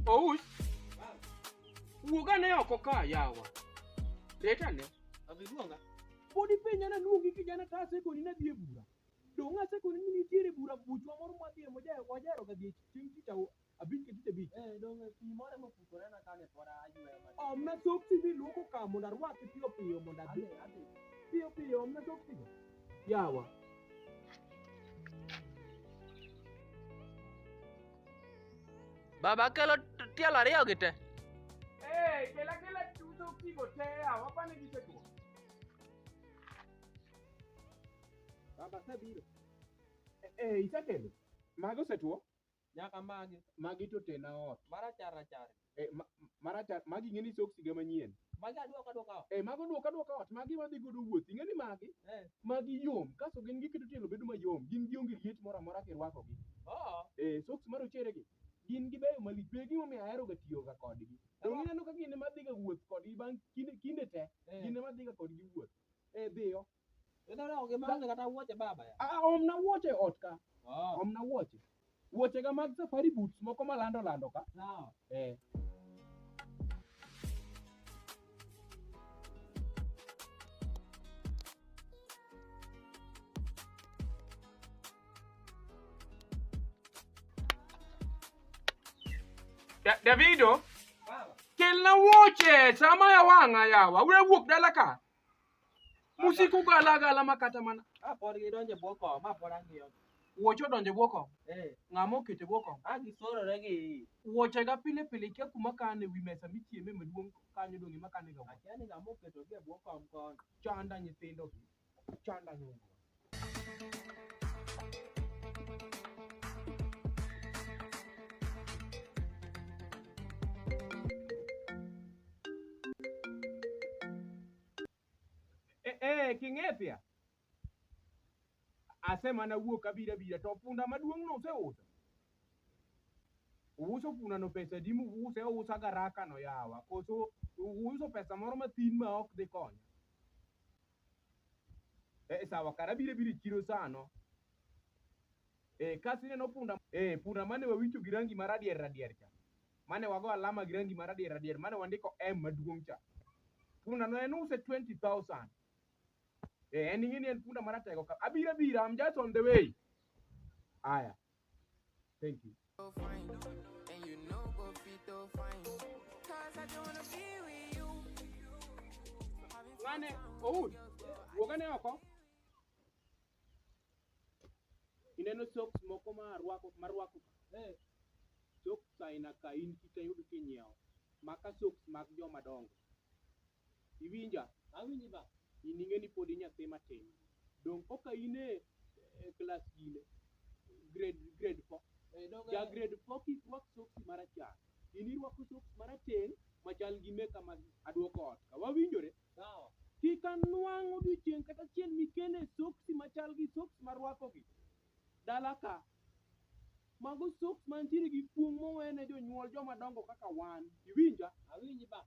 Ous. Wuoga ne oko ka yawa. Leta ne. Abiluonga. Podi penya na nuogi kijana ta sekoni na dhie bura. Donga sekoni ni nitiere bura buchwa moro madhie mojae wajero ga dhie ting tita abich ketite bich. Donga pi moro mopukore na kane pora ayueyo mane. Omna soksi bi luoko ka mondo arwaki piyo piyo mondo adhi. Piyo piyo omna soksi go. Yawa. Baba kelo tielo ariyo gi te. Kela soksi go te yawa pane gisetuo. Baba sabiro. Isekelo. Mago setuo? Nyaka magi. Magi to tena ot. Marachar. Marachar. Magi ng'eni soksi ga manyien. Magi aduoka ot. Mago duoka ot. Magi wadhi godo wuoth. Ing'eni magi? Magi yom. Kaso gin giketo tielo bedo mayom. Gin gionge liet moro amora kirwakogi. Soksi marochere gi. Gin gibeyo malich. Be gimomiyo ahero ga tiyo ga kodgi. To ineno ka gin ema dhiga wuoth kodgi bang' kinde te. Gin ema dhiga kodgi wuoth. Dhiyo. Kata wuoche baba ya. Omna wuoche ot ka. Omna wuoche. Wuoche ga mag safari boots moko malando ka. Davido, kelna wuoche sama ya wang'a yawa. We wuok dala ka. Musiku gala makata mana. Pod gidonje bwoko, ma pod ang'iyo. Wuoche odonje bwoko. Ng'ama okete bwoko. Gisorore gi. Wuoche ga pile kia kuma kane wi mesa michieme maduong' kanyo donge makane ga. Akiani ng'ama oketo gi bwoko mkon. Chanda nyithindo. Chanda nyundo. King'epia. Asema na wuok abira to punda maduong' no oseuso. Uso punda no pesa dimu use ousa garaka no yawa. Koso uso pesa moro mathin ma ok dhi konyo. Sawa karabire chiro sano. Kasi neno punda mane wawicho gi rangi maradier cha. Mane wago alama gi rangi maradier mane wandiko M maduong' cha. Punda no en use 20,000. En ing'eni en punda maratego ka. Abira I'm just on the way. Aya. Thank you. And you know go fit to fine. Cause I don't wanna be with you. Ngane, wogane oko. Ineno socks moko marwako. Socks aina ka in kitayudo kinyiewo. Maka socks mag jomadongo. Iwinja? Awinji ba. Ing'eni pod nyathi matin. Dong koka ine class gine. Grade 4. Ja grade 4 kirwak soksi marachar. Irwako soksi marateng' machal gi meka mag aduoko ot. Ka wawinjore? Sawa. Kik anwang' odiochieng' kata chieng' mikene soksi machal gi soksi marwako gi. Dala ka. Mago soks mantiere gi fuong' mowene jonyuol jomadongo kaka wan. Iwinja? Awinji ba.